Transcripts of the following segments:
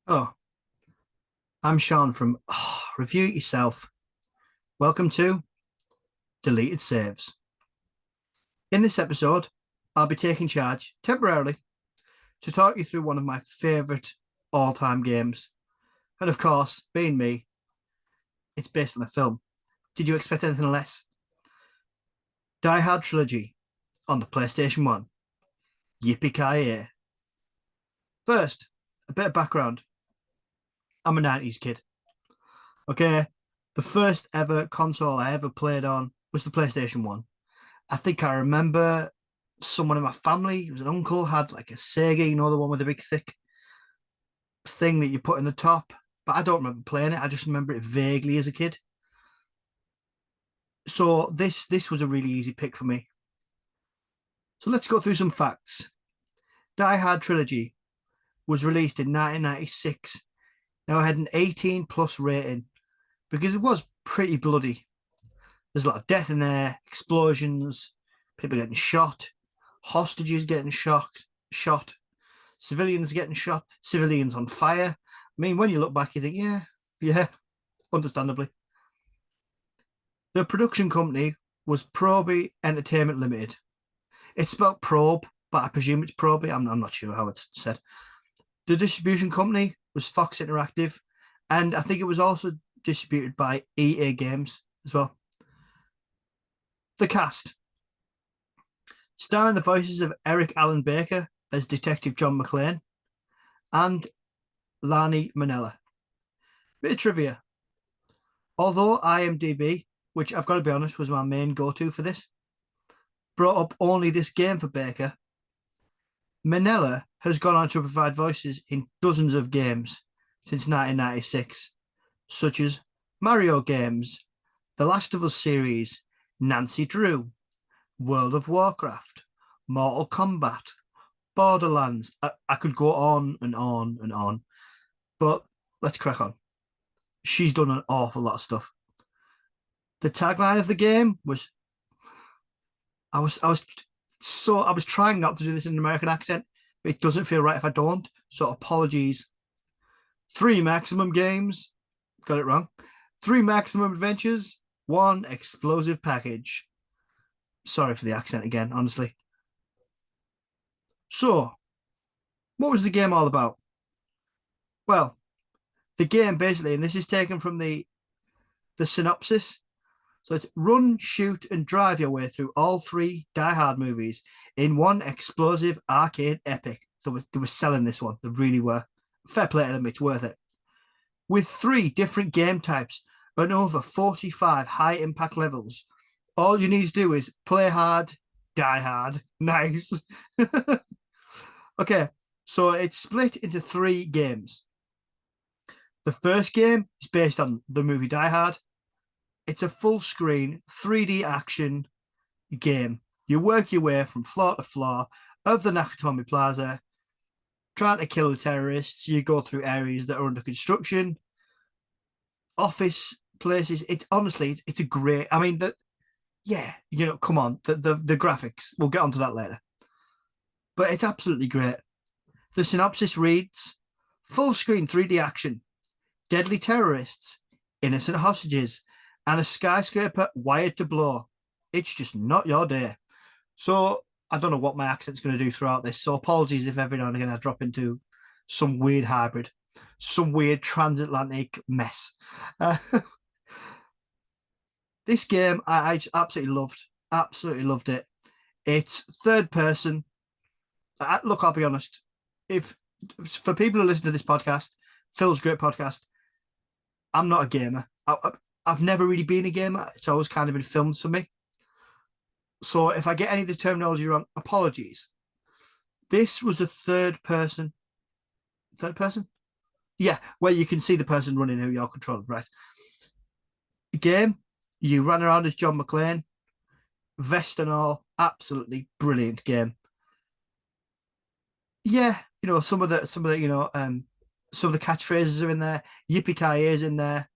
Hello, I'm Sean from Review It Yourself. Welcome to Deleted Saves. In this episode, I'll be taking charge temporarily to talk you through one of my favourite all-time games. And of course, being me, it's based on a film. Did you expect anything less? Die Hard Trilogy on the PlayStation 1. Yippee-ki-yay. First, a bit of background. I'm a 90s kid. Okay, the first ever console I ever played on was the PlayStation 1. I think I remember someone in my family, it was an uncle, had like a Sega, the one with the big thick thing that you put in the top. But I don't remember playing it. I just remember it vaguely as a kid. So this was a really easy pick for me. So let's go through some facts. Die Hard Trilogy was released in 1996. Now it had an 18 plus rating because it was pretty bloody. There's a lot of death in there, explosions, people getting shot, hostages getting shot, civilians getting shot, civilians on fire. I mean, when you look back, you think, yeah, understandably. The production company was Proby Entertainment Limited. It's spelled Probe, but I presume it's Proby. I'm not sure how it's said. The distribution company was Fox Interactive, and I think it was also distributed by EA Games as well. The cast, starring the voices of Eric Allen Baker as Detective John McClane and Lani Minella. Bit of trivia. Although IMDb, which I've got to be honest was my main go-to for this, brought up only this game for Baker, Minella has gone on to provide voices in dozens of games since 1996, such as Mario games, The Last of Us series, Nancy Drew, World of Warcraft, Mortal Kombat, Borderlands. I could go on and on and on, but let's crack on. She's done an awful lot of stuff. The tagline of the game was I was trying not to do this in an American accent, but it doesn't feel right if I don't. So apologies. 3 maximum games. Got it wrong. 3 maximum adventures. 1 explosive package. Sorry for the accent again, honestly. So, what was the game all about? Well, the game basically, and this is taken from the synopsis. So it's run, shoot, and drive your way through all three Die Hard movies in one explosive arcade epic. So they were selling this one. They really were. Fair play to them, it's worth it. With 3 different game types and over 45 high impact levels, all you need to do is play hard, die hard. Nice. Okay, so it's split into 3 games. The first game is based on the movie Die Hard. It's a full screen 3D action game. You work your way from floor to floor of the Nakatomi Plaza, trying to kill the terrorists. You go through areas that are under construction, office places. It's honestly, it's a great. I mean, come on, the graphics. We'll get onto that later, but it's absolutely great. The synopsis reads: full screen 3D action, deadly terrorists, innocent hostages, and a skyscraper wired to blow. It's just not your day. So I don't know what my accent's going to do throughout this. So apologies if every now and again I drop into some weird hybrid, some weird transatlantic mess. This game I absolutely loved. Absolutely loved it. It's third person. Look, I'll be honest. If for people who listen to this podcast, Phil's great podcast, I'm not a gamer. I've never really been a gamer. It's always kind of been films for me. So if I get any of the terminology wrong, apologies. This was a third person. Third person? Yeah, where you can see the person running who you're controlling, right? The game, you ran around as John McClane, vest and all, absolutely brilliant game. Yeah, some of the some of the catchphrases are in there. Yippee ki is in there.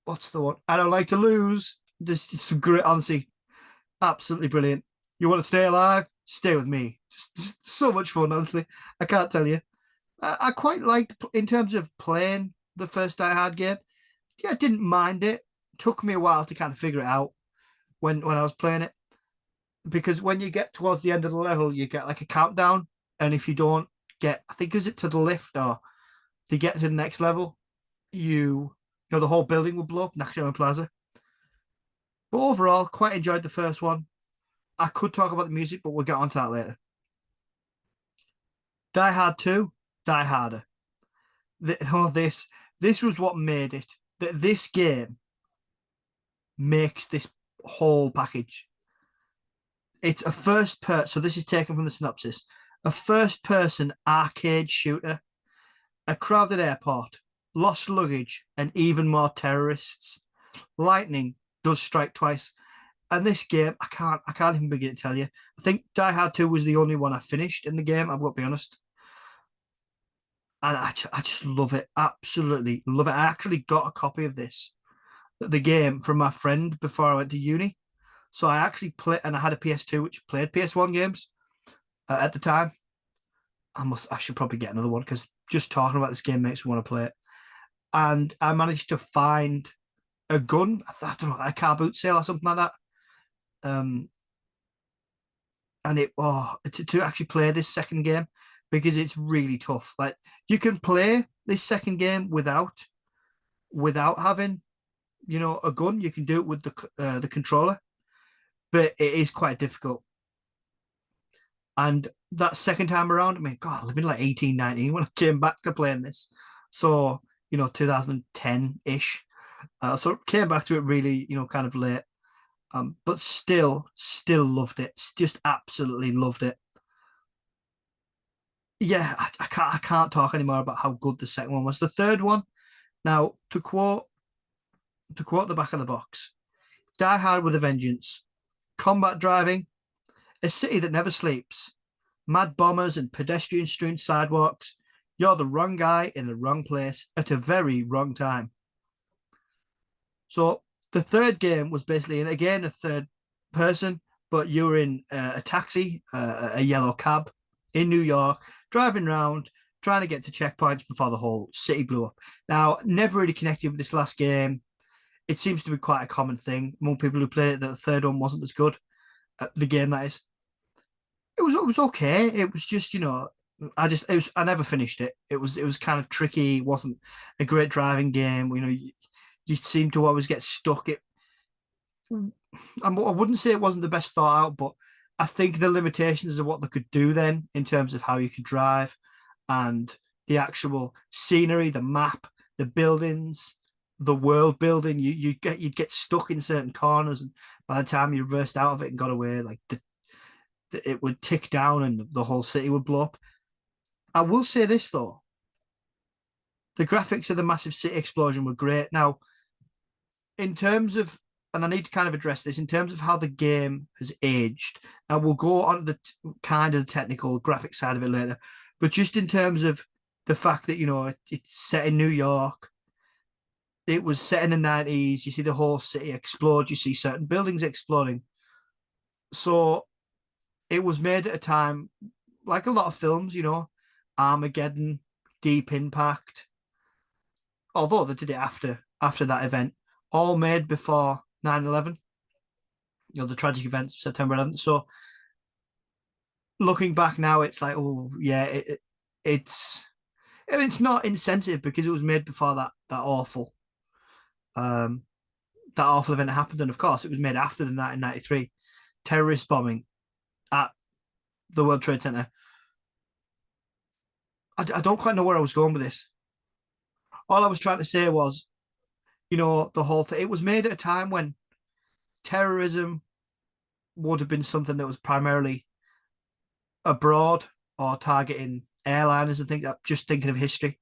What's the one? I don't like to lose. Just some great, honestly, absolutely brilliant. You want to stay alive? Stay with me. Just so much fun, honestly. I can't tell you. I quite liked in terms of playing the first Die Hard game. Yeah, I didn't mind it. Took me a while to kind of figure it out when I was playing it, because when you get towards the end of the level, you get like a countdown, and if you don't get, I think is it to the lift or to get to the next level, the whole building will blow up, National Plaza. But overall, quite enjoyed the first one. I could talk about the music, but we'll get onto that later. Die Hard 2, Die Harder. This was what made it. That this game makes this whole package. It's a so this is taken from the synopsis. A first-person arcade shooter, a crowded airport, lost luggage, and even more terrorists. Lightning does strike twice. And this game, I can't even begin to tell you. I think Die Hard 2 was the only one I finished in the game, I've got to be honest. And I just love it. Absolutely love it. I actually got a copy of the game, from my friend before I went to uni. So I actually played, and I had a PS2 which played PS1 games at the time. I should probably get another one, because just talking about this game makes me want to play it. And I managed to find a gun. I don't know, a car boot sale or something like that. And to actually play this second game, because it's really tough. Like, you can play this second game without having, a gun. You can do it with the controller, but it is quite difficult. And that second time around, I mean, God, I've been like 18, 19 when I came back to playing this. So, 2010-ish. So came back to it really, kind of late. But still loved it. Just absolutely loved it. Yeah, I can't talk anymore about how good the second one was. The third one, now to quote the back of the box, Die Hard with a vengeance, combat driving, a city that never sleeps, mad bombers and pedestrian-strewn sidewalks. You're the wrong guy in the wrong place at a very wrong time. So the third game was basically, and again, a third person, but you were in a taxi, a yellow cab in New York, driving around, trying to get to checkpoints before the whole city blew up. Now, never really connected with this last game. It seems to be quite a common thing among people who play it, that the third one wasn't as good. The game, that is. It was okay. It was just, I never finished it. It was kind of tricky. It wasn't a great driving game. You seem to always get stuck. I wouldn't say it wasn't the best thought out, but I think the limitations of what they could do then in terms of how you could drive, and the actual scenery, the map, the buildings, the world building, you'd get stuck in certain corners, and by the time you reversed out of it and got away, like it would tick down and the whole city would blow up. I will say this though, the graphics of the massive city explosion were great. Now, in terms of, and I need to kind of address this, in terms of how the game has aged, and we'll go on to the kind of the technical graphic side of it later, but just in terms of the fact that, it's set in New York, it was set in the 90s, you see the whole city explode, you see certain buildings exploding. So it was made at a time, like a lot of films, Armageddon, Deep Impact, although they did it after that event, all made before 9/11, the tragic events of September 11th. So looking back now, it's like, oh yeah, it's not insensitive, because it was made before that awful event happened, and of course it was made after the 1993 terrorist bombing at the World Trade Center. I don't quite know where I was going with this. All I was trying to say was, the whole thing, it was made at a time when terrorism would have been something that was primarily abroad or targeting airliners and things. Just thinking of history.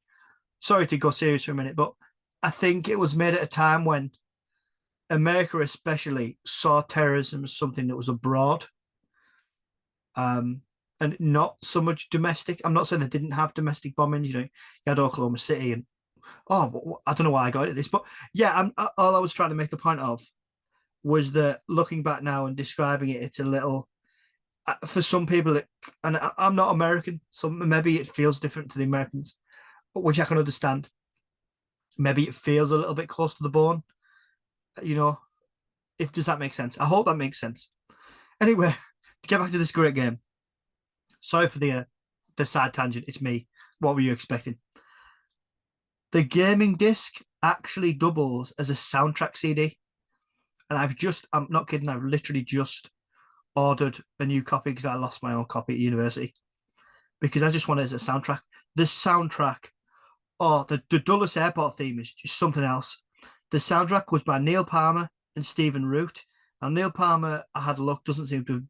Sorry to go serious for a minute, but I think it was made at a time when America especially saw terrorism as something that was abroad, and not so much domestic. I'm not saying they didn't have domestic bombings. You had Oklahoma City, and I don't know why I got at this, but yeah, all I was trying to make the point of was that looking back now and describing it, it's a little, for some people, and I'm not American, so maybe it feels different to the Americans. which I can understand. Maybe it feels a little bit close to the bone, you know. If does that make sense? I hope that makes sense. Anyway, to get back to this great game. Sorry for the side tangent. It's me. What were you expecting? The gaming disc actually doubles as a soundtrack CD, and I'm not kidding. I've literally just ordered a new copy because I lost my own copy at university because I just want it as a soundtrack. The soundtrack, the Dulles Airport theme is just something else. The soundtrack was by Neil Palmer and Stephen Root. Now Neil Palmer, I had a look, doesn't seem to have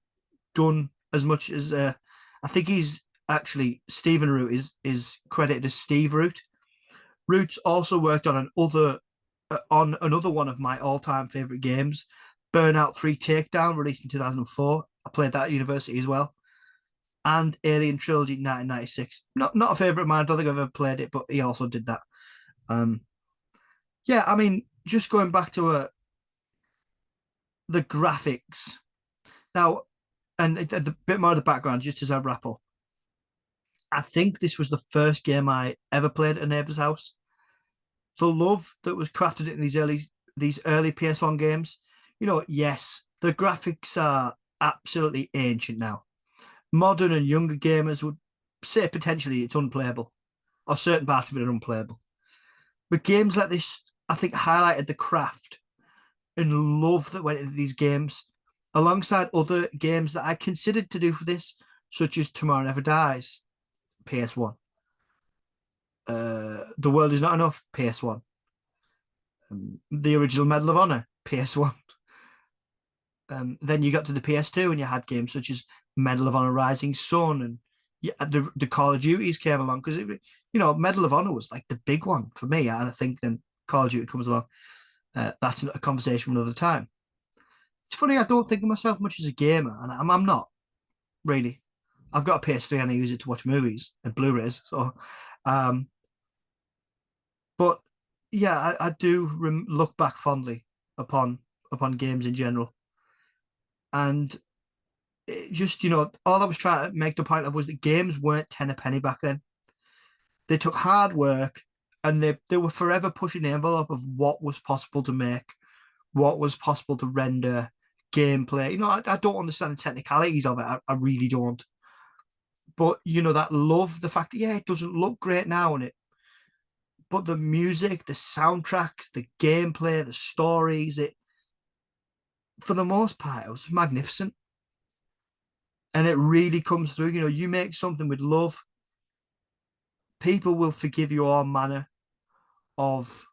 done as much as I think he's actually Stephen Root is credited as Steve Root. Root's also worked on another one of my all-time favorite games, Burnout 3 Takedown, released in 2004. I played that at university as well. And Alien Trilogy 1996. Not a favorite of mine. I don't think I've ever played it, but he also did that. Yeah, I mean, just going back to the graphics now, and a bit more of the background, just as I wrap up. I think this was the first game I ever played at a neighbour's house. The love that was crafted in these early PS1 games, yes, the graphics are absolutely ancient now. Modern and younger gamers would say potentially it's unplayable, or certain parts of it are unplayable. But games like this, I think, highlighted the craft and love that went into these games, alongside other games that I considered to do for this, such as Tomorrow Never Dies, PS1. The World Is Not Enough, PS1. The original Medal of Honor, PS1. Then you got to the PS2 and you had games such as Medal of Honor Rising Sun, and the Call of Duties came along because Medal of Honor was like the big one for me, and I think then Call of Duty comes along. That's a conversation for another time. It's funny, I don't think of myself much as a gamer, and I'm not really. I've got a PS3 and I use it to watch movies and Blu-rays. So, but yeah, I do look back fondly upon games in general, and it just all I was trying to make the point of was that games weren't 10 a penny back then. They took hard work, and they were forever pushing the envelope of what was possible to make, what was possible to render, gameplay. I don't understand the technicalities of it. I really don't. But that love, the fact that it doesn't look great now, but the music, the soundtracks, the gameplay, the stories, for the most part, it was magnificent. And it really comes through. You make something with love, people will forgive you all manner of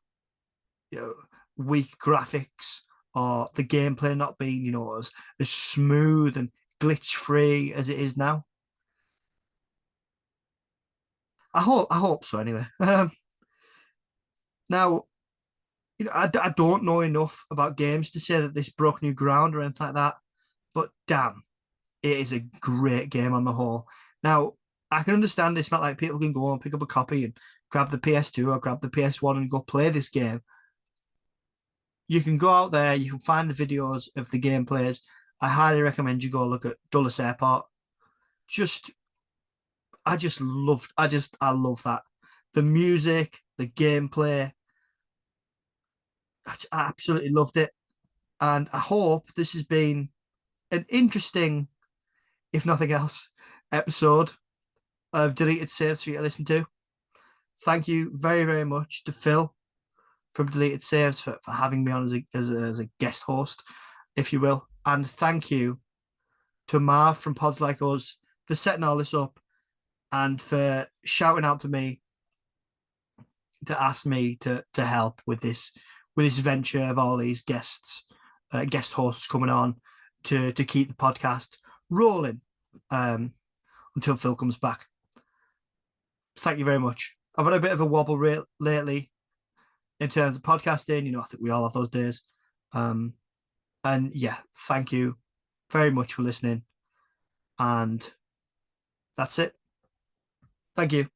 weak graphics or the gameplay not being as smooth and glitch free as it is now. I hope so anyway. Now, I don't know enough about games to say that this broke new ground or anything like that, but damn, it is a great game on the whole. Now, I can understand it's not like people can go and pick up a copy and grab the PS2 or grab the PS1 and go play this game. You can go out there, you can find the videos of the gameplays. I highly recommend you go look at Dulles Airport. I love that. The music, the gameplay, I absolutely loved it. And I hope this has been an interesting, if nothing else, episode of Deleted Saves for you to listen to. Thank you very, very much to Phil from Deleted Saves for having me on as a guest host, if you will. And thank you to Marv from Pods Like Us for setting all this up and for shouting out to me to ask me to help with this venture of all these guest hosts coming on to keep the podcast rolling until Phil comes back. Thank you very much. I've had a bit of a wobble lately in terms of podcasting. I think we all have those days. And yeah, thank you very much for listening. And that's it. Thank you.